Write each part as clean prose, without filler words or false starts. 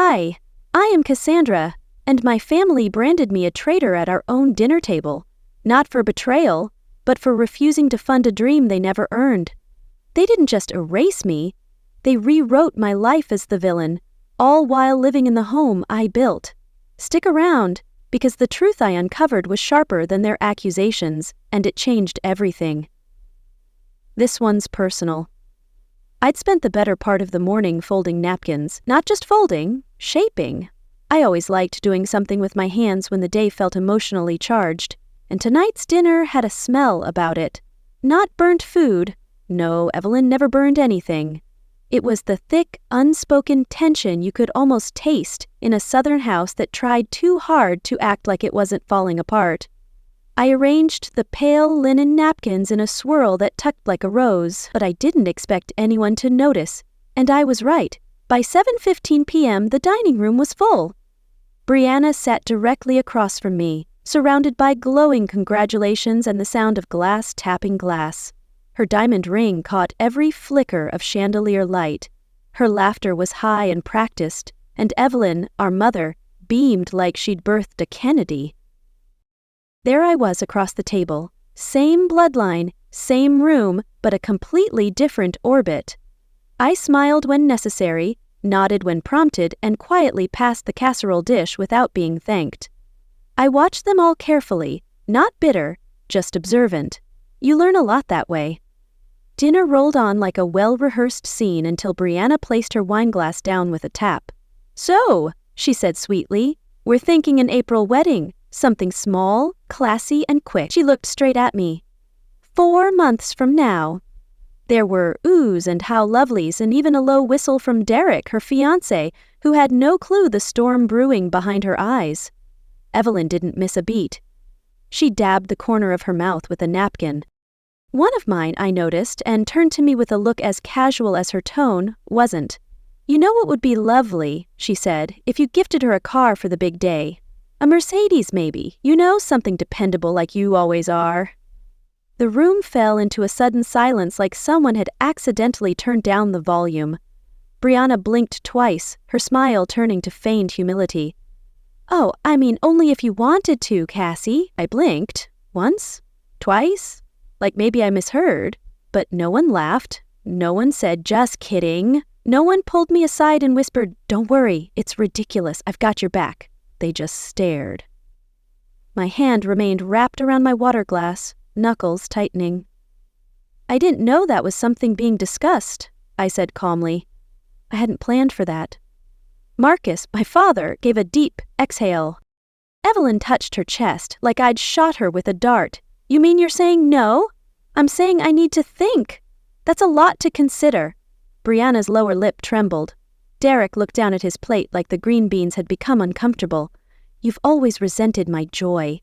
Hi, I am Cassandra, and my family branded me a traitor at our own dinner table, not for betrayal, but for refusing to fund a dream they never earned. They didn't just erase me, they rewrote my life as the villain, all while living in the home I built. Stick around, because the truth I uncovered was sharper than their accusations, and it changed everything. This one's personal. I'd spent the better part of the morning folding napkins, not just folding, shaping. I always liked doing something with my hands when the day felt emotionally charged, and tonight's dinner had a smell about it. Not burnt food. No, Evelyn never burned anything. It was the thick, unspoken tension you could almost taste in a southern house that tried too hard to act like it wasn't falling apart. I arranged the pale linen napkins in a swirl that tucked like a rose, but I didn't expect anyone to notice, and I was right. By 7:15 p.m., the dining room was full. Brianna sat directly across from me, surrounded by glowing congratulations and the sound of glass tapping glass. Her diamond ring caught every flicker of chandelier light. Her laughter was high and practiced, and Evelyn, our mother, beamed like she'd birthed a Kennedy. There I was across the table, same bloodline, same room, but a completely different orbit. I smiled when necessary, nodded when prompted, and quietly passed the casserole dish without being thanked. I watched them all carefully, not bitter, just observant. You learn a lot that way. Dinner rolled on like a well-rehearsed scene until Brianna placed her wineglass down with a tap. "So," she said sweetly, "we're thinking an April wedding. Something small, classy, and quick." She looked straight at me. 4 months from now. There were oohs and how lovelies and even a low whistle from Derek, her fiancé, who had no clue the storm brewing behind her eyes. Evelyn didn't miss a beat. She dabbed the corner of her mouth with a napkin. One of mine, I noticed, and turned to me with a look as casual as her tone, wasn't. "You know what would be lovely," she said, "if you gifted her a car for the big day. A Mercedes, maybe. You know, something dependable like you always are." The room fell into a sudden silence like someone had accidentally turned down the volume. Brianna blinked twice, her smile turning to feigned humility. "Oh, I mean only if you wanted to, Cassie." I blinked. Once? Twice? Like maybe I misheard. But no one laughed. No one said, "Just kidding." No one pulled me aside and whispered, "Don't worry, it's ridiculous, I've got your back." They just stared. My hand remained wrapped around my water glass, knuckles tightening. "I didn't know that was something being discussed," I said calmly. I hadn't planned for that. Marcus, my father, gave a deep exhale. Evelyn touched her chest like I'd shot her with a dart. "You mean you're saying no?" "I'm saying I need to think. That's a lot to consider." Brianna's lower lip trembled. Derek looked down at his plate like the green beans had become uncomfortable. "You've always resented my joy,"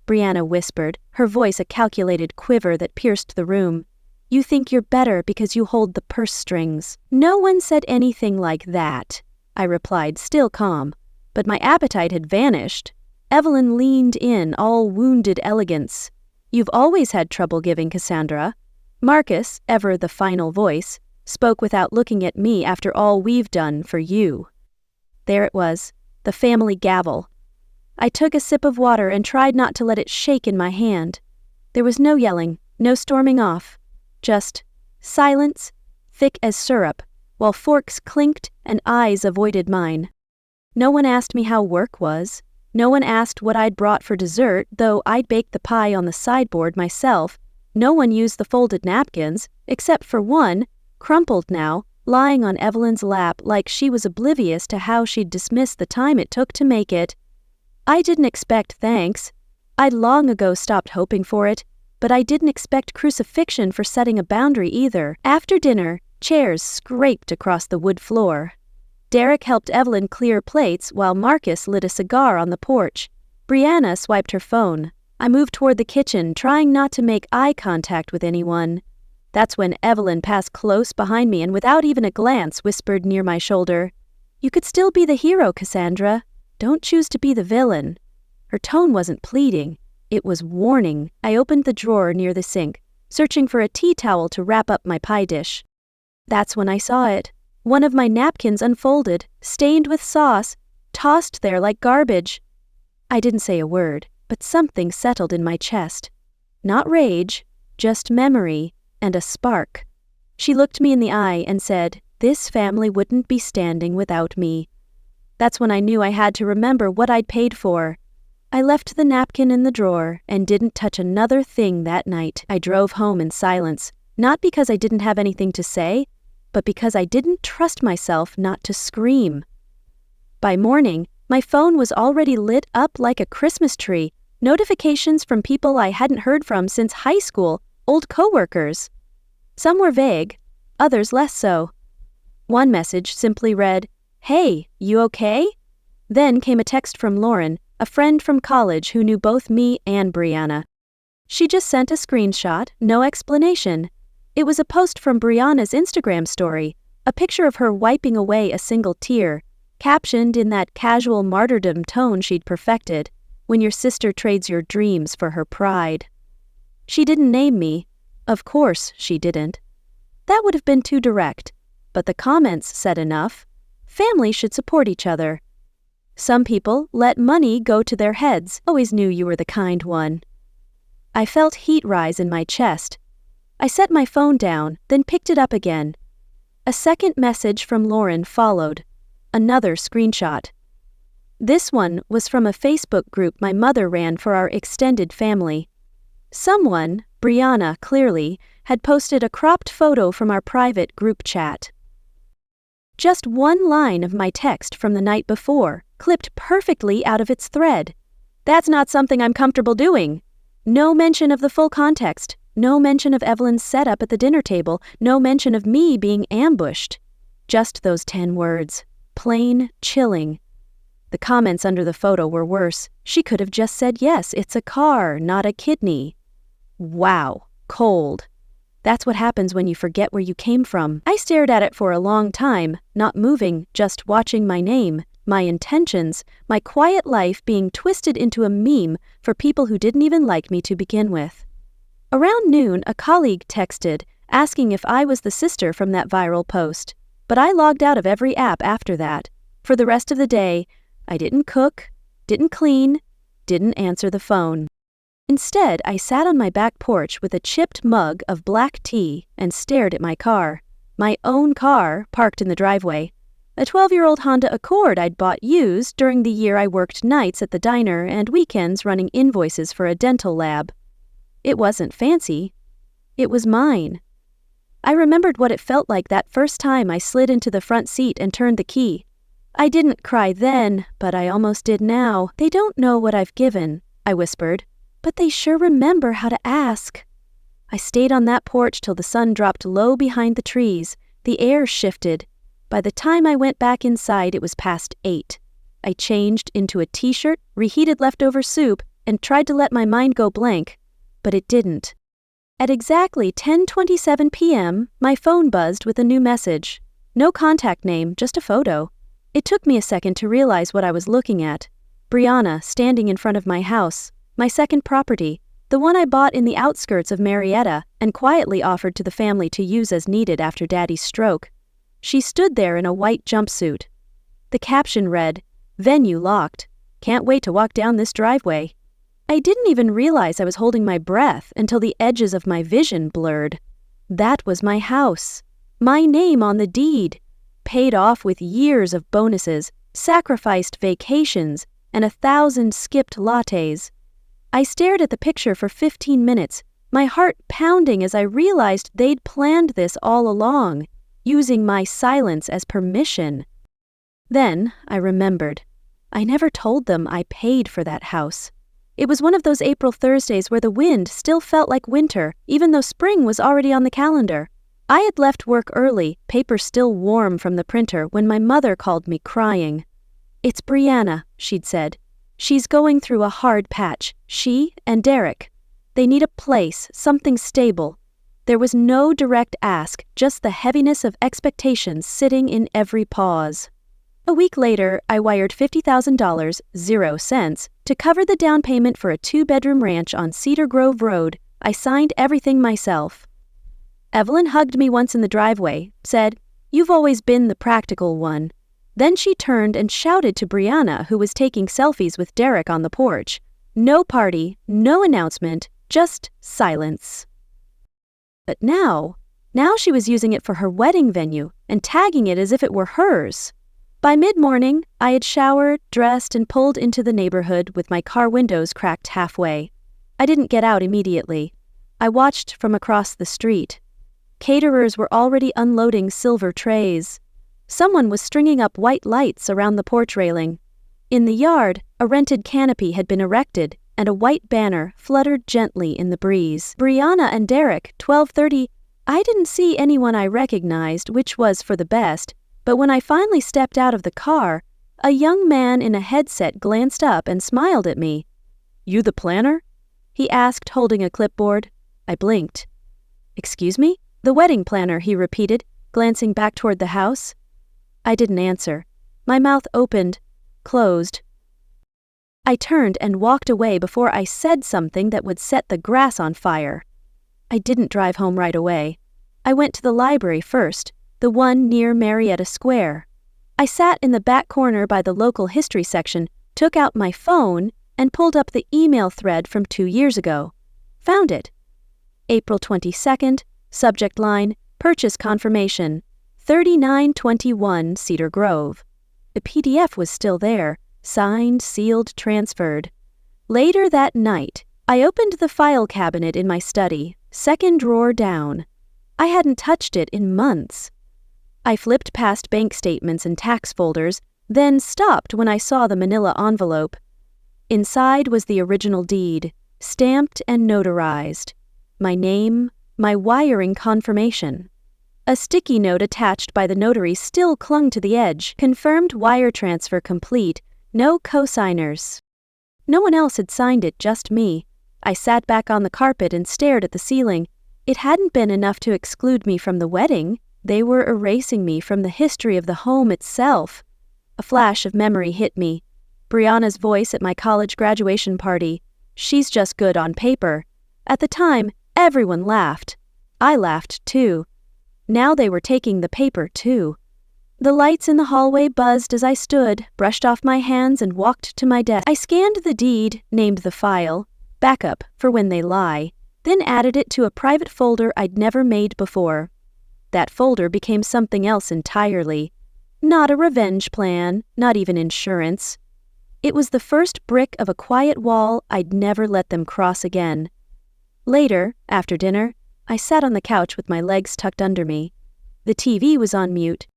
Brianna whispered, her voice a calculated quiver that pierced the room. "You think you're better because you hold the purse strings." "No one said anything like that," I replied, still calm. But my appetite had vanished. Evelyn leaned in, all wounded elegance. "You've always had trouble giving, Cassandra." Marcus, ever the final voice, spoke without looking at me after all we've done for you. There it was, the family gavel. I took a sip of water and tried not to let it shake in my hand. There was no yelling, no storming off. Just silence, thick as syrup, while forks clinked and eyes avoided mine. No one asked me how work was. No one asked what I'd brought for dessert, though I'd baked the pie on the sideboard myself. No one used the folded napkins, except for one, crumpled now, lying on Evelyn's lap like she was oblivious to how she'd dismissed the time it took to make it. I didn't expect thanks. I'd long ago stopped hoping for it, but I didn't expect crucifixion for setting a boundary either. After dinner, chairs scraped across the wood floor. Derek helped Evelyn clear plates while Marcus lit a cigar on the porch. Brianna swiped her phone. I moved toward the kitchen, trying not to make eye contact with anyone. That's when Evelyn passed close behind me and without even a glance whispered near my shoulder, "You could still be the hero, Cassandra. Don't choose to be the villain." Her tone wasn't pleading. It was warning. I opened the drawer near the sink, searching for a tea towel to wrap up my pie dish. That's when I saw it. One of my napkins unfolded, stained with sauce, tossed there like garbage. I didn't say a word, but something settled in my chest. Not rage, just memory and a spark. She looked me in the eye and said, "This family wouldn't be standing without me." That's when I knew I had to remember what I'd paid for. I left the napkin in the drawer and didn't touch another thing that night. I drove home in silence, not because I didn't have anything to say, but because I didn't trust myself not to scream. By morning, my phone was already lit up like a Christmas tree, notifications from people I hadn't heard from since high school, old coworkers. Some were vague, others less so. One message simply read, "Hey, you okay?" Then came a text from Lauren, a friend from college who knew both me and Brianna. She just sent a screenshot, no explanation. It was a post from Brianna's Instagram story, a picture of her wiping away a single tear, captioned in that casual martyrdom tone she'd perfected, when your sister trades your dreams for her pride. She didn't name me. Of course she didn't. That would have been too direct, but the comments said enough. Family should support each other. Some people let money go to their heads. Always knew you were the kind one. I felt heat rise in my chest. I set my phone down, then picked it up again. A second message from Lauren followed. Another screenshot. This one was from a Facebook group my mother ran for our extended family. Someone, Brianna clearly, had posted a cropped photo from our private group chat. Just one line of my text from the night before, clipped perfectly out of its thread. "That's not something I'm comfortable doing." No mention of the full context, no mention of Evelyn's setup at the dinner table, no mention of me being ambushed. Just those 10 words. Plain, chilling. The comments under the photo were worse. She could have just said, "Yes, it's a car, not a kidney." Wow, cold. That's what happens when you forget where you came from. I stared at it for a long time, not moving, just watching my name, my intentions, my quiet life being twisted into a meme for people who didn't even like me to begin with. Around noon, a colleague texted, asking if I was the sister from that viral post, but I logged out of every app after that. For the rest of the day, I didn't cook, didn't clean, didn't answer the phone. Instead, I sat on my back porch with a chipped mug of black tea and stared at my car. My own car, parked in the driveway. A 12-year-old Honda Accord I'd bought used during the year I worked nights at the diner and weekends running invoices for a dental lab. It wasn't fancy. It was mine. I remembered what it felt like that first time I slid into the front seat and turned the key. I didn't cry then, but I almost did now. "They don't know what I've given," I whispered, "but they sure remember how to ask." I stayed on that porch till the sun dropped low behind the trees. The air shifted. By the time I went back inside, it was past 8. I changed into a t-shirt, reheated leftover soup, and tried to let my mind go blank, but it didn't. At exactly 10:27 p.m., my phone buzzed with a new message. No contact name, just a photo. It took me a second to realize what I was looking at. Brianna standing in front of my house, my second property, the one I bought in the outskirts of Marietta and quietly offered to the family to use as needed after Daddy's stroke. She stood there in a white jumpsuit. The caption read, "Venue locked. Can't wait to walk down this driveway." I didn't even realize I was holding my breath until the edges of my vision blurred. That was my house. My name on the deed. Paid off with years of bonuses, sacrificed vacations, and 1,000 skipped lattes. I stared at the picture for 15 minutes, my heart pounding as I realized they'd planned this all along, using my silence as permission. Then I remembered. I never told them I paid for that house. It was one of those April Thursdays where the wind still felt like winter, even though spring was already on the calendar. I had left work early, paper still warm from the printer, when my mother called me crying. "It's Brianna," she'd said. "She's going through a hard patch, she and Derek. They need a place, something stable." There was no direct ask, just the heaviness of expectations sitting in every pause. A week later, I wired $50,000, 0 cents, to cover the down payment for a 2-bedroom ranch on Cedar Grove Road. I signed everything myself. Evelyn hugged me once in the driveway, said, You've always been the practical one." Then she turned and shouted to Brianna, who was taking selfies with Derek on the porch. No party, no announcement, just silence. But now she was using it for her wedding venue and tagging it as if it were hers. By mid-morning, I had showered, dressed, and pulled into the neighborhood with my car windows cracked halfway. I didn't get out immediately. I watched from across the street. Caterers were already unloading silver trays. Someone was stringing up white lights around the porch railing. In the yard, a rented canopy had been erected, and a white banner fluttered gently in the breeze. Brianna and Derek, 12:30. I didn't see anyone I recognized, which was for the best, but when I finally stepped out of the car, a young man in a headset glanced up and smiled at me. "You the planner?" he asked, holding a clipboard. I blinked. "Excuse me?" "The wedding planner," he repeated, glancing back toward the house. I didn't answer. My mouth opened, closed. I turned and walked away before I said something that would set the grass on fire. I didn't drive home right away. I went to the library first, the one near Marietta Square. I sat in the back corner by the local history section, took out my phone, and pulled up the email thread from 2 years ago. Found it. April 22nd, subject line, purchase confirmation, 3921 Cedar Grove. The PDF was still there, signed, sealed, transferred. Later that night, I opened the file cabinet in my study, second drawer down. I hadn't touched it in months. I flipped past bank statements and tax folders, then stopped when I saw the manila envelope. Inside was the original deed, stamped and notarized. My name, my wiring confirmation. A sticky note attached by the notary still clung to the edge, confirmed wire transfer complete, no co-signers. No one else had signed it, just me. I sat back on the carpet and stared at the ceiling. It hadn't been enough to exclude me from the wedding. They were erasing me from the history of the home itself. A flash of memory hit me. Brianna's voice at my college graduation party. "She's just good on paper." At the time, everyone laughed. I laughed too. Now they were taking the paper too. The lights in the hallway buzzed as I stood, brushed off my hands, and walked to my desk. I scanned the deed, named the file, backup for when they lie, then added it to a private folder I'd never made before. That folder became something else entirely. Not a revenge plan, not even insurance. It was the first brick of a quiet wall I'd never let them cross again. Later, after dinner, I sat on the couch with my legs tucked under me. The TV was on mute.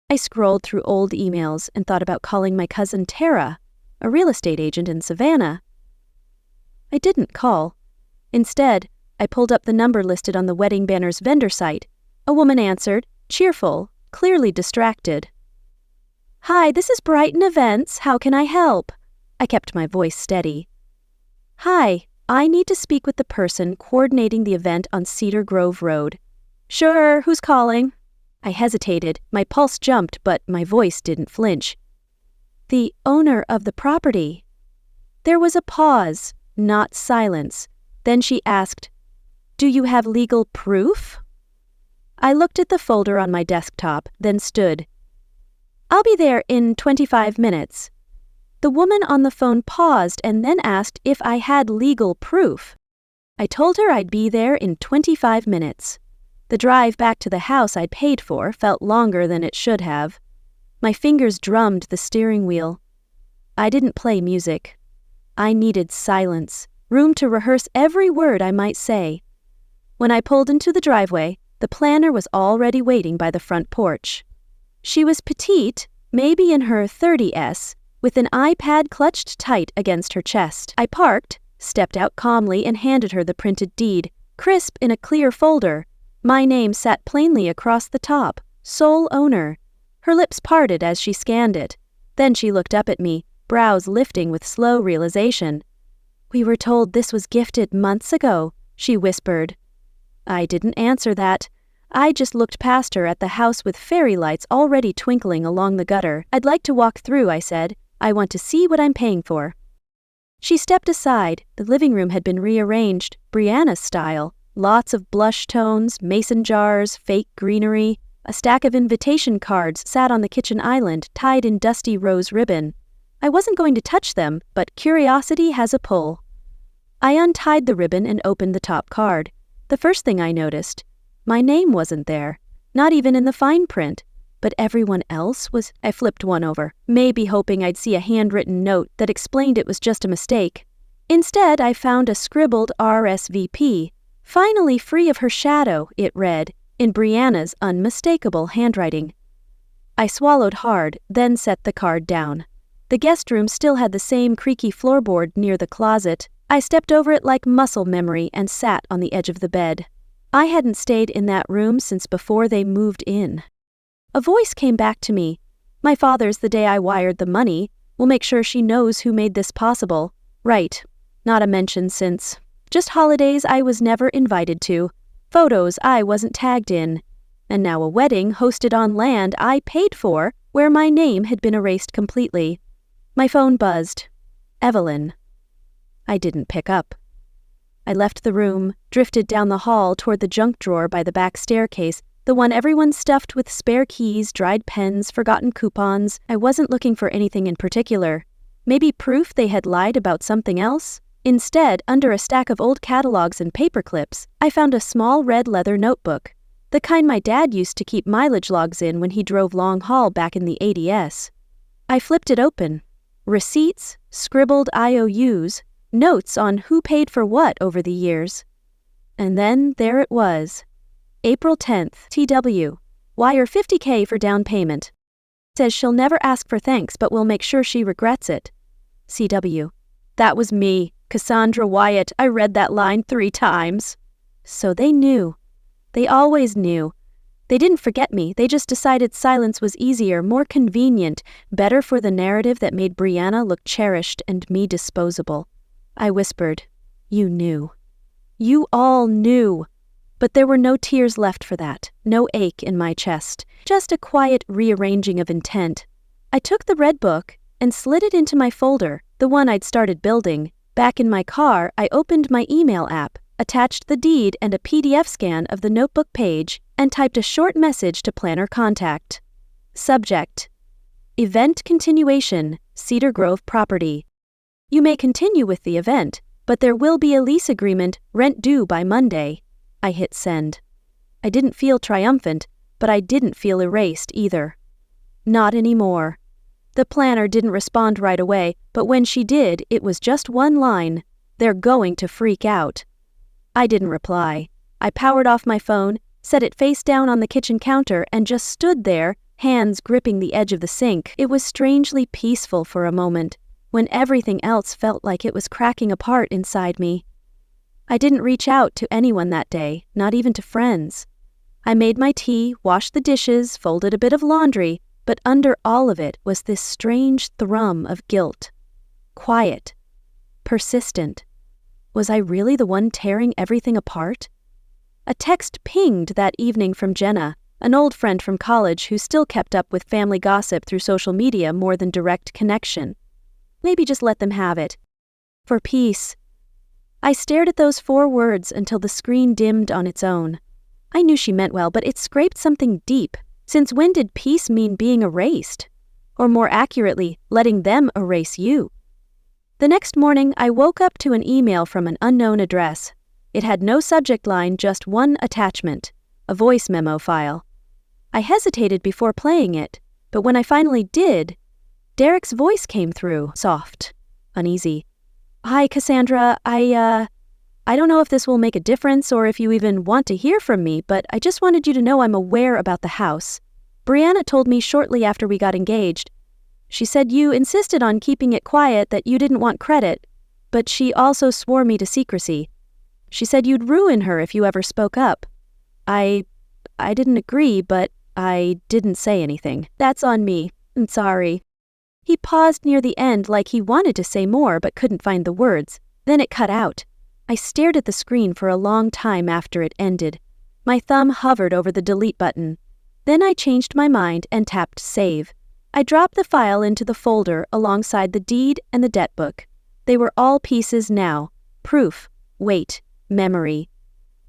I scrolled through old emails and thought about calling my cousin Tara, a real estate agent in Savannah. I didn't call. Instead, I pulled up the number listed on the wedding banner's vendor site. A woman answered, cheerful, clearly distracted. "Hi, this is Brighton Events. How can I help?" I kept my voice steady. "Hi, I need to speak with the person coordinating the event on Cedar Grove Road." "Sure, who's calling?" I hesitated. My pulse jumped, but my voice didn't flinch. "The owner of the property." There was a pause, not silence. Then she asked, "Do you have legal proof?" I looked at the folder on my desktop, then stood. "I'll be there in 25 minutes. The woman on the phone paused and then asked if I had legal proof. I told her I'd be there in 25 minutes. The drive back to the house I'd paid for felt longer than it should have. My fingers drummed the steering wheel. I didn't play music. I needed silence, room to rehearse every word I might say. When I pulled into the driveway, the planner was already waiting by the front porch. She was petite, maybe in her 30s, with an iPad clutched tight against her chest. I parked, stepped out calmly, and handed her the printed deed, crisp in a clear folder. My name sat plainly across the top, sole owner. Her lips parted as she scanned it. Then she looked up at me, brows lifting with slow realization. "We were told this was gifted months ago," she whispered. I didn't answer that. I just looked past her at the house with fairy lights already twinkling along the gutter. "I'd like to walk through," I said. "I want to see what I'm paying for." She stepped aside. The living room had been rearranged, Brianna's style. Lots of blush tones, mason jars, fake greenery. A stack of invitation cards sat on the kitchen island, tied in dusty rose ribbon. I wasn't going to touch them, but curiosity has a pull. I untied the ribbon and opened the top card. The first thing I noticed, my name wasn't there, not even in the fine print, but everyone else was. I flipped one over, maybe hoping I'd see a handwritten note that explained it was just a mistake. Instead, I found a scribbled RSVP. Finally free of her shadow, it read, in Brianna's unmistakable handwriting. I swallowed hard, then set the card down. The guest room still had the same creaky floorboard near the closet. I stepped over it like muscle memory and sat on the edge of the bed. I hadn't stayed in that room since before they moved in. A voice came back to me. My father's the day I wired the money. We'll make sure she knows who made this possible. Right. Not a mention since. Just holidays I was never invited to. Photos I wasn't tagged in. And now a wedding hosted on land I paid for, where my name had been erased completely. My phone buzzed. Evelyn. I didn't pick up. I left the room, drifted down the hall toward the junk drawer by the back staircase, the one everyone stuffed with spare keys, dried pens, forgotten coupons. I wasn't looking for anything in particular. Maybe proof they had lied about something else? Instead, under a stack of old catalogs and paper clips, I found a small red leather notebook, the kind my dad used to keep mileage logs in when he drove long haul back in the 80s. I flipped it open. Receipts, scribbled IOUs, notes on who paid for what over the years. And then there it was. April 10th, TW. Wire $50K for down payment. Says she'll never ask for thanks but will make sure she regrets it. CW. That was me, Cassandra Wyatt. I read that line 3 times. So they knew. They always knew. They didn't forget me, they just decided silence was easier, more convenient, better for the narrative that made Brianna look cherished and me disposable. I whispered, "You knew. You all knew." But there were no tears left for that, no ache in my chest, just a quiet rearranging of intent. I took the red book and slid it into my folder, the one I'd started building. Back in my car, I opened my email app, attached the deed and a PDF scan of the notebook page, and typed a short message to planner contact. Subject: Event continuation, Cedar Grove property. You may continue with the event, but there will be a lease agreement, rent due by Monday. I hit send. I didn't feel triumphant, but I didn't feel erased either. Not anymore. The planner didn't respond right away, but when she did, it was just one line: "They're going to freak out." I didn't reply. I powered off my phone, set it face down on the kitchen counter, and just stood there, hands gripping the edge of the sink. It was strangely peaceful for a moment, when everything else felt like it was cracking apart inside me. I didn't reach out to anyone that day, not even to friends. I made my tea, washed the dishes, folded a bit of laundry, but under all of it was this strange thrum of guilt. Quiet. Persistent. Was I really the one tearing everything apart? A text pinged that evening from Jenna, an old friend from college who still kept up with family gossip through social media more than direct connection. Maybe just let them have it. For peace. I stared at those 4 words until the screen dimmed on its own. I knew she meant well, but it scraped something deep. Since when did peace mean being erased? Or more accurately, letting them erase you? The next morning, I woke up to an email from an unknown address. It had no subject line, just one attachment, a voice memo file. I hesitated before playing it, but when I finally did, Derek's voice came through, soft, uneasy. "Hi, Cassandra, I don't know if this will make a difference or if you even want to hear from me, but I just wanted you to know I'm aware about the house. Brianna told me shortly after we got engaged. She said you insisted on keeping it quiet, that you didn't want credit, but she also swore me to secrecy. She said you'd ruin her if you ever spoke up. I didn't agree, but I didn't say anything. That's on me. I'm sorry." He paused near the end like he wanted to say more but couldn't find the words. Then it cut out. I stared at the screen for a long time after it ended. My thumb hovered over the delete button. Then I changed my mind and tapped save. I dropped the file into the folder alongside the deed and the debt book. They were all pieces now. Proof, weight, memory.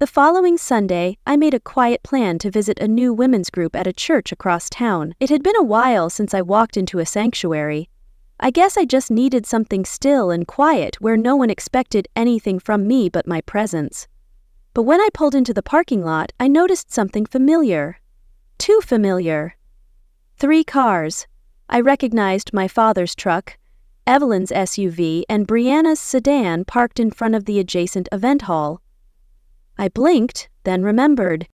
The following Sunday, I made a quiet plan to visit a new women's group at a church across town. It had been a while since I walked into a sanctuary. I guess I just needed something still and quiet where no one expected anything from me but my presence. But when I pulled into the parking lot, I noticed something familiar. Too familiar. 3 cars. I recognized my father's truck, Evelyn's SUV, and Brianna's sedan parked in front of the adjacent event hall. I blinked, then remembered.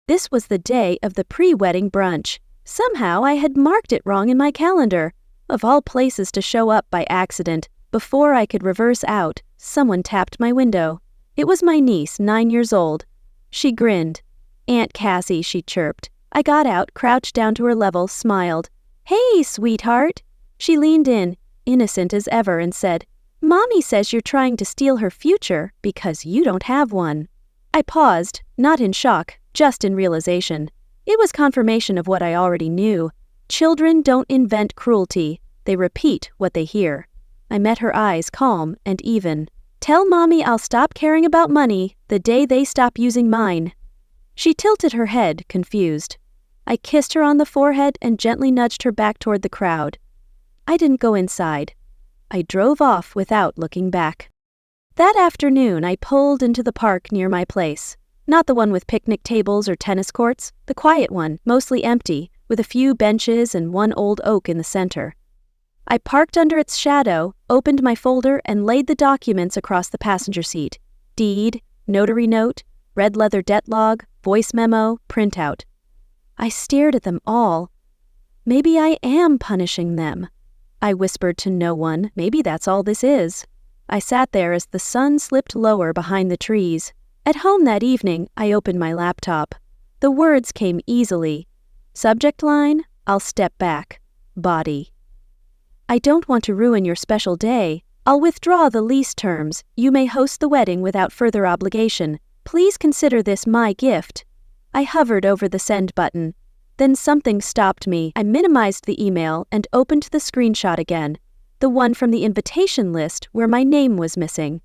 This was the day of the pre-wedding brunch. Somehow I had marked it wrong in my calendar. Of all places to show up by accident, before I could reverse out, someone tapped my window. It was my niece, 9 years old. She grinned. "Aunt Cassie," she chirped. I got out, crouched down to her level, smiled. "Hey, sweetheart." She leaned in, innocent as ever, and said, "Mommy says you're trying to steal her future because you don't have one." I paused, not in shock, just in realization. It was confirmation of what I already knew. Children don't invent cruelty, they repeat what they hear. I met her eyes, calm and even. "Tell Mommy I'll stop caring about money the day they stop using mine." She tilted her head, confused. I kissed her on the forehead and gently nudged her back toward the crowd. I didn't go inside. I drove off without looking back. That afternoon, I pulled into the park near my place. Not the one with picnic tables or tennis courts, the quiet one, mostly empty, with a few benches and one old oak in the center. I parked under its shadow, opened my folder, and laid the documents across the passenger seat. Deed, notary note, red leather debt log, voice memo, printout. I stared at them all. Maybe I am punishing them. I whispered to no one, maybe that's all this is. I sat there as the sun slipped lower behind the trees. At home that evening, I opened my laptop. The words came easily. Subject line, "I'll step back. Body." "I don't want to ruin your special day. I'll withdraw the lease terms. You may host the wedding without further obligation. Please consider this my gift." I hovered over the send button. Then something stopped me. I minimized the email and opened the screenshot again. The one from the invitation list where my name was missing.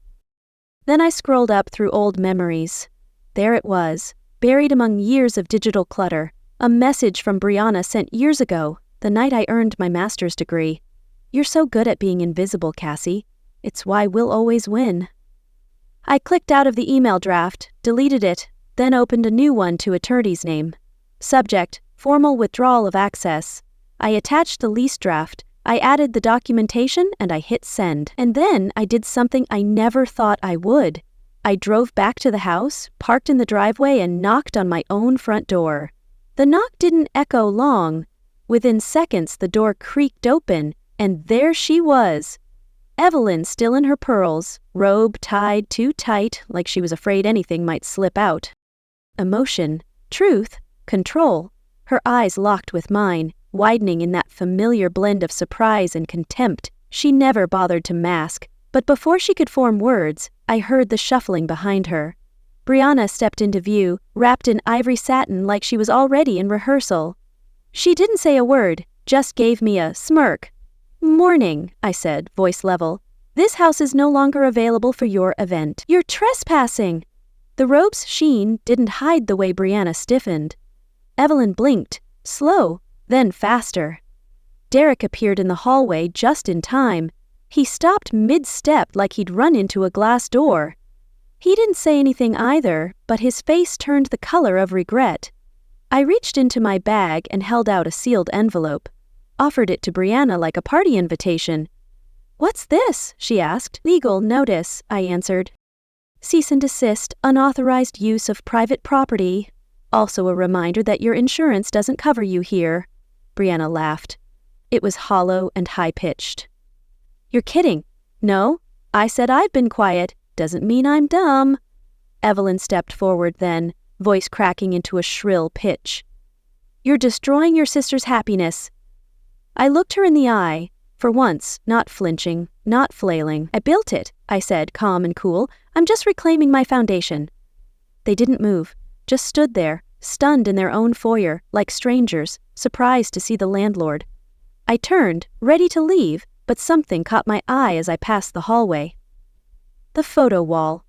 Then I scrolled up through old memories. There it was, buried among years of digital clutter, a message from Brianna sent years ago, the night I earned my master's degree. "You're so good at being invisible, Cassie. It's why we'll always win." I clicked out of the email draft, deleted it, then opened a new one to attorney's name. Subject, formal withdrawal of access. I attached the lease draft. I added the documentation and I hit send. And then I did something I never thought I would. I drove back to the house, parked in the driveway, and knocked on my own front door. The knock didn't echo long. Within seconds, the door creaked open, and there she was. Evelyn, still in her pearls, robe tied too tight like she was afraid anything might slip out. Emotion, truth, control. Her eyes locked with mine, widening in that familiar blend of surprise and contempt she never bothered to mask. But before she could form words, I heard the shuffling behind her. Brianna stepped into view, wrapped in ivory satin like she was already in rehearsal. She didn't say a word, just gave me a smirk. "Morning," I said, voice level. "This house is no longer available for your event. You're trespassing." The robe's sheen didn't hide the way Brianna stiffened. Evelyn blinked, slow, then faster. Derek appeared in the hallway just in time. He stopped mid-step like he'd run into a glass door. He didn't say anything either, but his face turned the color of regret. I reached into my bag and held out a sealed envelope. Offered it to Brianna like a party invitation. "What's this?" she asked. "Legal notice," I answered. "Cease and desist, unauthorized use of private property. Also a reminder that your insurance doesn't cover you here." Brianna laughed. It was hollow and high-pitched. "You're kidding." "No, I said I've been quiet. Doesn't mean I'm dumb." Evelyn stepped forward then, voice cracking into a shrill pitch. "You're destroying your sister's happiness." I looked her in the eye, for once, not flinching, not flailing. "I built it," I said, calm and cool. "I'm just reclaiming my foundation." They didn't move, just stood there, stunned in their own foyer, like strangers, surprised to see the landlord. I turned, ready to leave, but something caught my eye as I passed the hallway. The photo wall.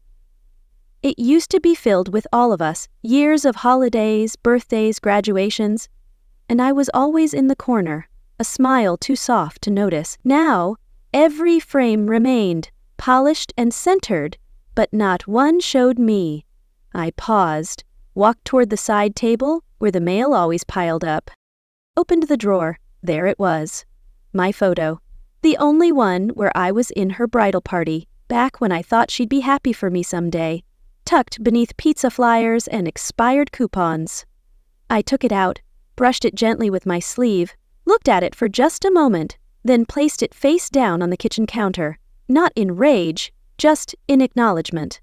It used to be filled with all of us, years of holidays, birthdays, graduations, and I was always in the corner, a smile too soft to notice. Now, every frame remained, polished and centered, but not one showed me. I paused, walked toward the side table, where the mail always piled up. Opened the drawer. There it was. My photo. The only one where I was in her bridal party, back when I thought she'd be happy for me someday, tucked beneath pizza flyers and expired coupons. I took it out, brushed it gently with my sleeve, looked at it for just a moment, then placed it face down on the kitchen counter, not in rage, just in acknowledgement.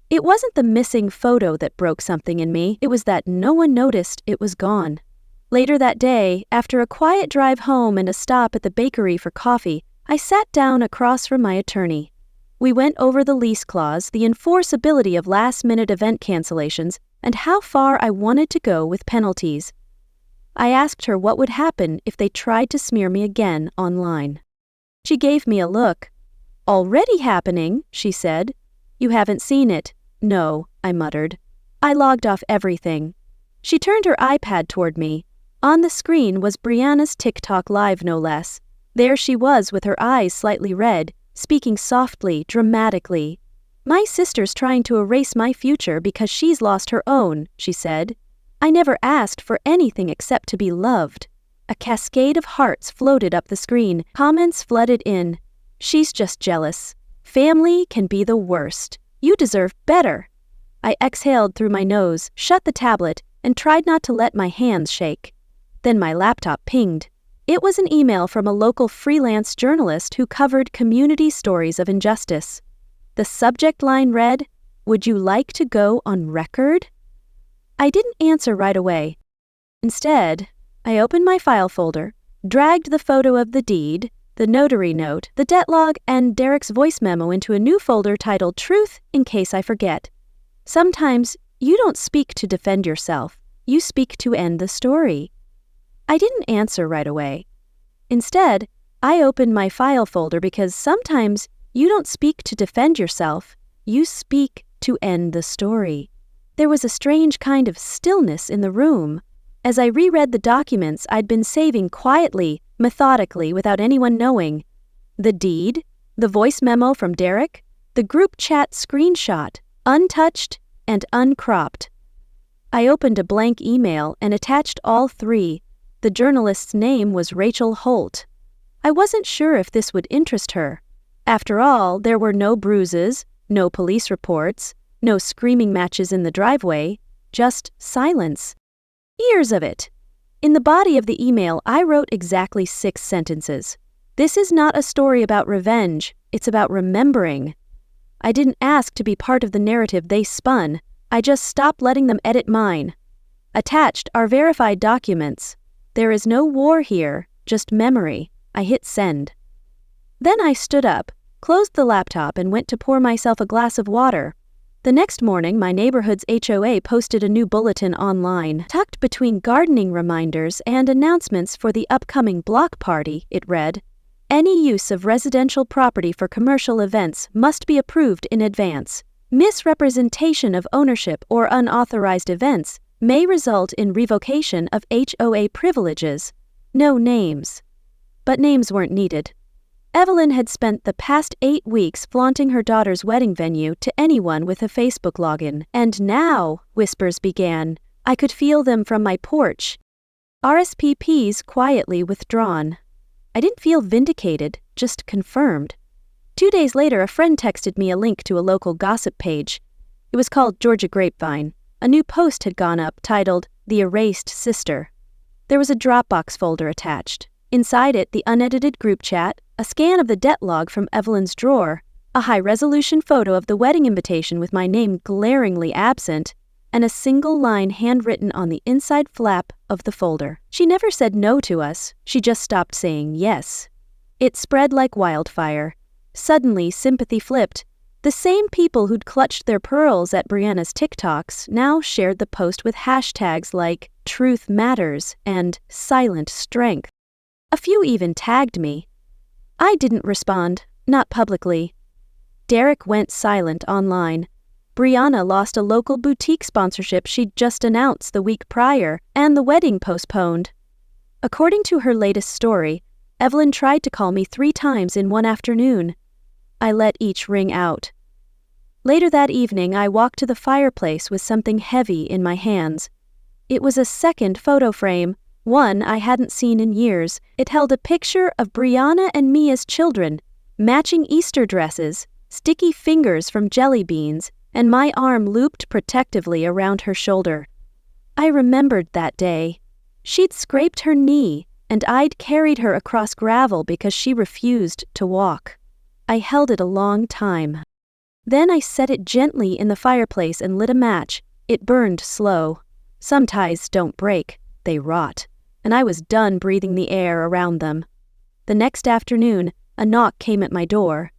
It wasn't the missing photo that broke something in me, it was that no one noticed it was gone. Later that day, after a quiet drive home and a stop at the bakery for coffee, I sat down across from my attorney. We went over the lease clause, the enforceability of last-minute event cancellations, and how far I wanted to go with penalties. I asked her what would happen if they tried to smear me again online. She gave me a look. "Already happening," she said. "You haven't seen it." "No," I muttered. I logged off everything. She turned her iPad toward me. On the screen was Brianna's TikTok live, no less. There she was with her eyes slightly red, speaking softly, dramatically. "My sister's trying to erase my future because she's lost her own," she said. I never asked for anything except to be loved. A cascade of hearts floated up the screen. Comments flooded in. "She's just jealous. Family can be the worst. You deserve better." I exhaled through my nose, shut the tablet, and tried not to let my hands shake. Then my laptop pinged. It was an email from a local freelance journalist who covered community stories of injustice. The subject line read, "Would you like to go on record?" I didn't answer right away. Instead, I opened my file folder, dragged the photo of the deed, the notary note, the debt log, and Derek's voice memo into a new folder titled Truth in case I forget. Sometimes you don't speak to defend yourself, you speak to end the story. I didn't answer right away. Instead, I opened my file folder because sometimes you don't speak to defend yourself, you speak to end the story. There was a strange kind of stillness in the room. As I reread the documents I'd been saving quietly, methodically, without anyone knowing. The deed, the voice memo from Derek, the group chat screenshot, untouched and uncropped. I opened a blank email and attached all three. The journalist's name was Rachel Holt. I wasn't sure if this would interest her. After all, there were no bruises, no police reports, no screaming matches in the driveway, just silence. Years of it. In the body of the email, I wrote exactly 6 sentences. This is not a story about revenge, it's about remembering. I didn't ask to be part of the narrative they spun, I just stopped letting them edit mine. Attached are verified documents. There is no war here, just memory. I hit send. Then I stood up, closed the laptop, and went to pour myself a glass of water. The next morning, my neighborhood's HOA posted a new bulletin online. Tucked between gardening reminders and announcements for the upcoming block party, it read, "Any use of residential property for commercial events must be approved in advance. Misrepresentation of ownership or unauthorized events may result in revocation of HOA privileges. No names." But names weren't needed. Evelyn had spent the past 8 weeks flaunting her daughter's wedding venue to anyone with a Facebook login. And now, whispers began. I could feel them from my porch. RSPPs quietly withdrawn. I didn't feel vindicated, just confirmed. 2 days later, a friend texted me a link to a local gossip page. It was called Georgia Grapevine. A new post had gone up titled, "The Erased Sister." There was a Dropbox folder attached. Inside it, the unedited group chat, a scan of the debt log from Evelyn's drawer, a high-resolution photo of the wedding invitation with my name glaringly absent, and a single line handwritten on the inside flap of the folder. She never said no to us, she just stopped saying yes. It spread like wildfire. Suddenly, sympathy flipped. The same people who'd clutched their pearls at Brianna's TikToks now shared the post with hashtags like Truth Matters and Silent Strength. A few even tagged me. I didn't respond, not publicly. Derek went silent online. Brianna lost a local boutique sponsorship she'd just announced the week prior, and the wedding postponed. According to her latest story, Evelyn tried to call me 3 times in one afternoon. I let each ring out. Later that evening, I walked to the fireplace with something heavy in my hands. It was a second photo frame, one I hadn't seen in years. It held a picture of Brianna and me as children, matching Easter dresses, sticky fingers from jelly beans, and my arm looped protectively around her shoulder. I remembered that day. She'd scraped her knee, and I'd carried her across gravel because she refused to walk. I held it a long time. Then I set it gently in the fireplace and lit a match. It burned slow. Some ties don't break, they rot, and I was done breathing the air around them. The next afternoon, a knock came at my door.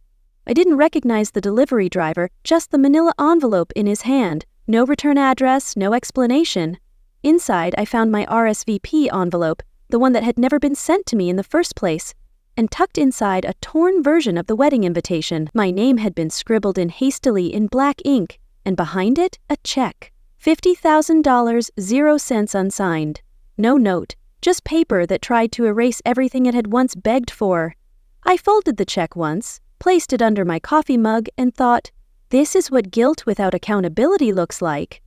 I didn't recognize the delivery driver, just the manila envelope in his hand. No return address, no explanation. Inside, I found my RSVP envelope, the one that had never been sent to me in the first place, and tucked inside a torn version of the wedding invitation. My name had been scribbled in hastily in black ink, and behind it, a check. $50,000, 0 cents unsigned. No note, just paper that tried to erase everything it had once begged for. I folded the check once, placed it under my coffee mug, and thought, this is what guilt without accountability looks like.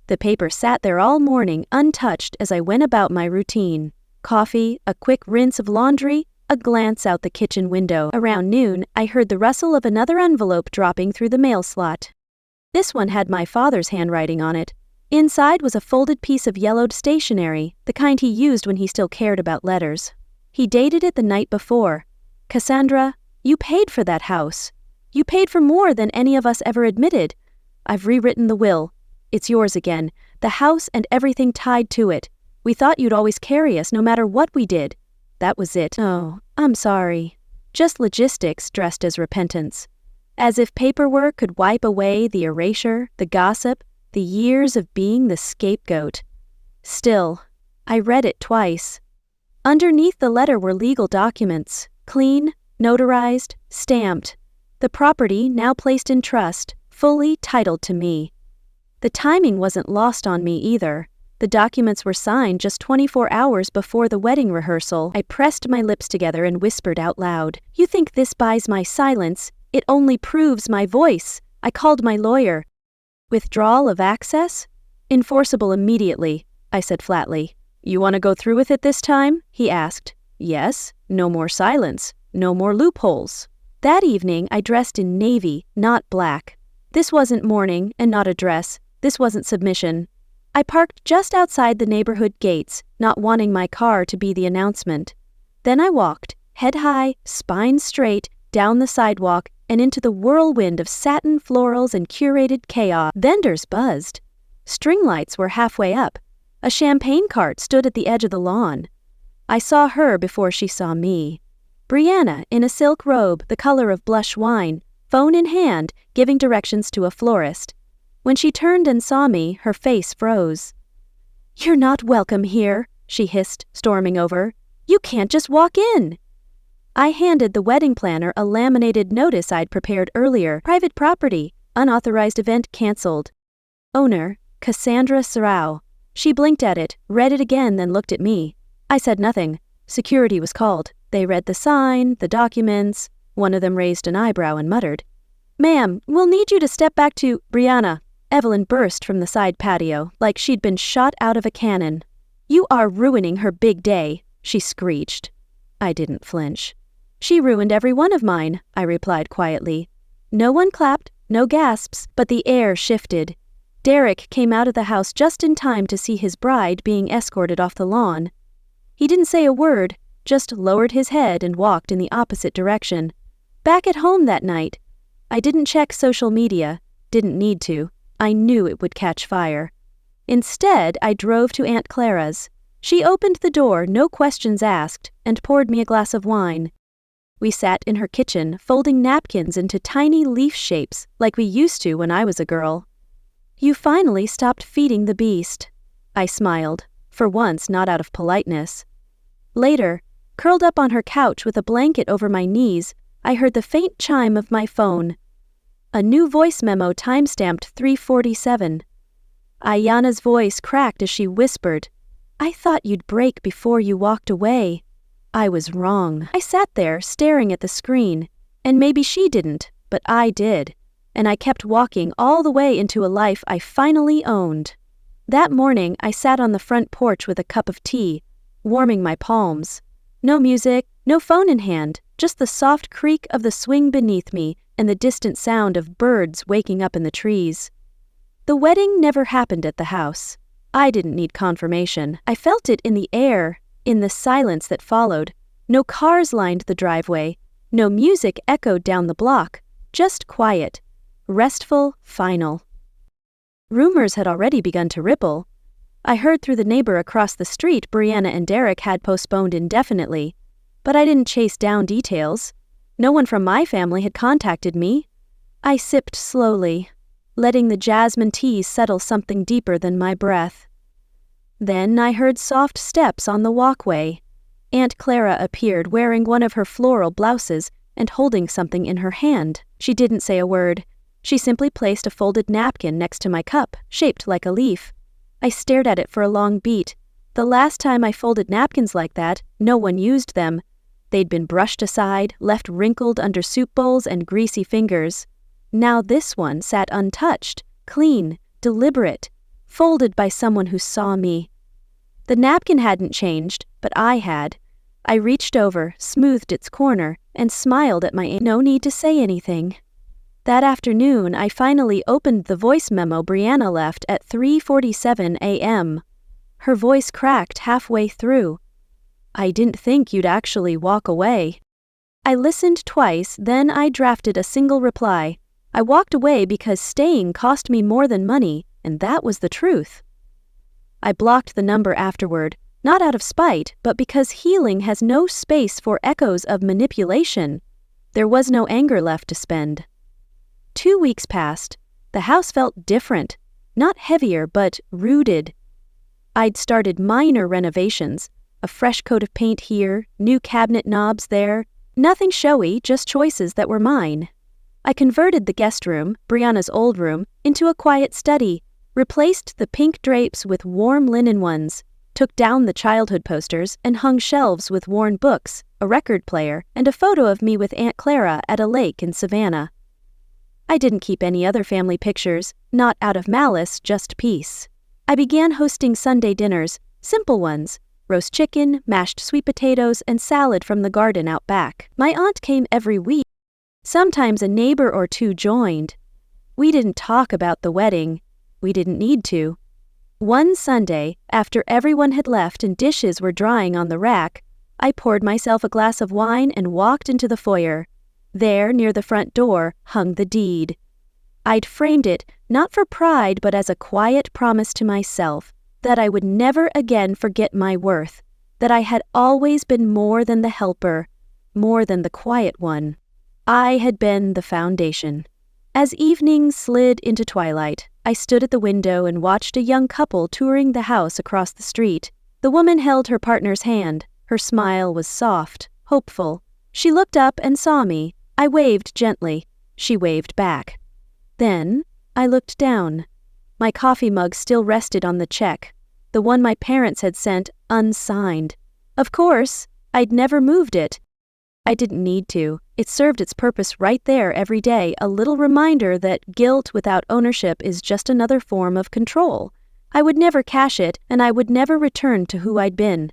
The paper sat there all morning untouched as I went about my routine. Coffee, a quick rinse of laundry, a glance out the kitchen window. Around noon, I heard the rustle of another envelope dropping through the mail slot. This one had my father's handwriting on it. Inside was a folded piece of yellowed stationery, the kind he used when he still cared about letters. He dated it the night before. Cassandra, you paid for that house. You paid for more than any of us ever admitted. I've rewritten the will. It's yours again, the house and everything tied to it. We thought you'd always carry us no matter what we did. That was it. Oh, I'm sorry. Just logistics dressed as repentance. As if paperwork could wipe away the erasure, the gossip, the years of being the scapegoat. Still, I read it twice. Underneath the letter were legal documents, clean, notarized, stamped. The property now placed in trust, fully titled to me. The timing wasn't lost on me either. The documents were signed just 24 hours before the wedding rehearsal. I pressed my lips together and whispered out loud, "You think this buys my silence? It only proves my voice." I called my lawyer. "Withdrawal of access? Enforceable immediately," I said flatly. "You want to go through with it this time?" he asked. "Yes, no more silence, no more loopholes." That evening, I dressed in navy, not black. This wasn't mourning and not a dress. This wasn't submission. I parked just outside the neighborhood gates, not wanting my car to be the announcement. Then I walked, head high, spine straight, down the sidewalk and into the whirlwind of satin florals and curated chaos. Vendors buzzed. String lights were halfway up. A champagne cart stood at the edge of the lawn. I saw her before she saw me. Brianna, in a silk robe the color of blush wine, phone in hand, giving directions to a florist. When she turned and saw me, her face froze. "You're not welcome here," she hissed, storming over. "You can't just walk in." I handed the wedding planner a laminated notice I'd prepared earlier. Private property, unauthorized event canceled. Owner, Cassandra Serrao. She blinked at it, read it again, then looked at me. I said nothing. Security was called. They read the sign, the documents. One of them raised an eyebrow and muttered, "Ma'am, we'll need you to step back to..." "Brianna." Evelyn burst from the side patio, like she'd been shot out of a cannon. "You are ruining her big day," she screeched. I didn't flinch. "She ruined every one of mine," I replied quietly. No one clapped, no gasps, but the air shifted. Derek came out of the house just in time to see his bride being escorted off the lawn. He didn't say a word, just lowered his head and walked in the opposite direction. Back at home that night, I didn't check social media, didn't need to. I knew it would catch fire. Instead, I drove to Aunt Clara's. She opened the door, no questions asked, and poured me a glass of wine. We sat in her kitchen, folding napkins into tiny leaf shapes like we used to when I was a girl. "You finally stopped feeding the beast." I smiled, for once not out of politeness. Later, curled up on her couch with a blanket over my knees, I heard the faint chime of my phone. A new voice memo timestamped 3:47. Ayana's voice cracked as she whispered, "I thought you'd break before you walked away." I was wrong. I sat there staring at the screen, and maybe she didn't, but I did, and I kept walking all the way into a life I finally owned. That morning, I sat on the front porch with a cup of tea, warming my palms. No music, no phone in hand, just the soft creak of the swing beneath me and the distant sound of birds waking up in the trees. The wedding never happened at the house. I didn't need confirmation. I felt it in the air, in the silence that followed. No cars lined the driveway, no music echoed down the block, just quiet, restful, final. Rumors had already begun to ripple. I heard through the neighbor across the street Brianna and Derek had postponed indefinitely, but I didn't chase down details. No one from my family had contacted me. I sipped slowly, letting the jasmine tea settle something deeper than my breath. Then I heard soft steps on the walkway. Aunt Clara appeared wearing one of her floral blouses and holding something in her hand. She didn't say a word. She simply placed a folded napkin next to my cup, shaped like a leaf. I stared at it for a long beat. The last time I folded napkins like that, no one used them. They'd been brushed aside, left wrinkled under soup bowls and greasy fingers. Now this one sat untouched, clean, deliberate, folded by someone who saw me. The napkin hadn't changed, but I had. I reached over, smoothed its corner, and smiled at my aunt. No need to say anything. That afternoon, I finally opened the voice memo Brianna left at 3:47 a.m. Her voice cracked halfway through. "I didn't think you'd actually walk away." I listened twice, then I drafted a single reply. I walked away because staying cost me more than money, and that was the truth. I blocked the number afterward, not out of spite, but because healing has no space for echoes of manipulation. There was no anger left to spend. 2 weeks passed. The house felt different, not heavier, but rooted. I'd started minor renovations, a fresh coat of paint here, new cabinet knobs there, nothing showy, just choices that were mine. I converted the guest room, Brianna's old room, into a quiet study, replaced the pink drapes with warm linen ones, took down the childhood posters and hung shelves with worn books, a record player, and a photo of me with Aunt Clara at a lake in Savannah. I didn't keep any other family pictures, not out of malice, just peace. I began hosting Sunday dinners, simple ones, roast chicken, mashed sweet potatoes, and salad from the garden out back. My aunt came every week. Sometimes a neighbor or two joined. We didn't talk about the wedding. We didn't need to. One Sunday, after everyone had left and dishes were drying on the rack, I poured myself a glass of wine and walked into the foyer. There, near the front door, hung the deed. I'd framed it, not for pride but as a quiet promise to myself, that I would never again forget my worth, that I had always been more than the helper, more than the quiet one. I had been the foundation. As evening slid into twilight, I stood at the window and watched a young couple touring the house across the street. The woman held her partner's hand. Her smile was soft, hopeful. She looked up and saw me. I waved gently. She waved back. Then I looked down. My coffee mug still rested on the check, the one my parents had sent unsigned. Of course, I'd never moved it. I didn't need to. It served its purpose right there every day, a little reminder that guilt without ownership is just another form of control. I would never cash it, and I would never return to who I'd been.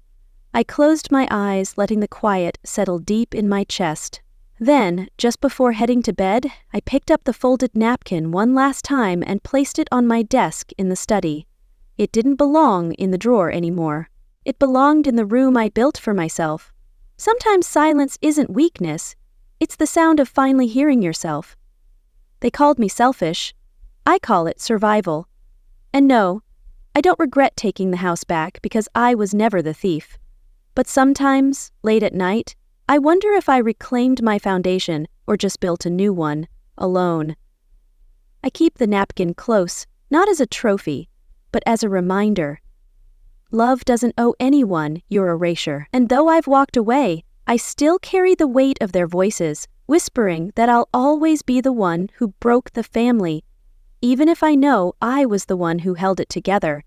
I closed my eyes, letting the quiet settle deep in my chest. Then, just before heading to bed, I picked up the folded napkin one last time and placed it on my desk in the study. It didn't belong in the drawer anymore. It belonged in the room I built for myself. Sometimes silence isn't weakness. It's the sound of finally hearing yourself. They called me selfish. I call it survival. And no, I don't regret taking the house back because I was never the thief. But sometimes, late at night, I wonder if I reclaimed my foundation or just built a new one, alone. I keep the napkin close, not as a trophy, but as a reminder. Love doesn't owe anyone your erasure, and though I've walked away, I still carry the weight of their voices, whispering that I'll always be the one who broke the family, even if I know I was the one who held it together.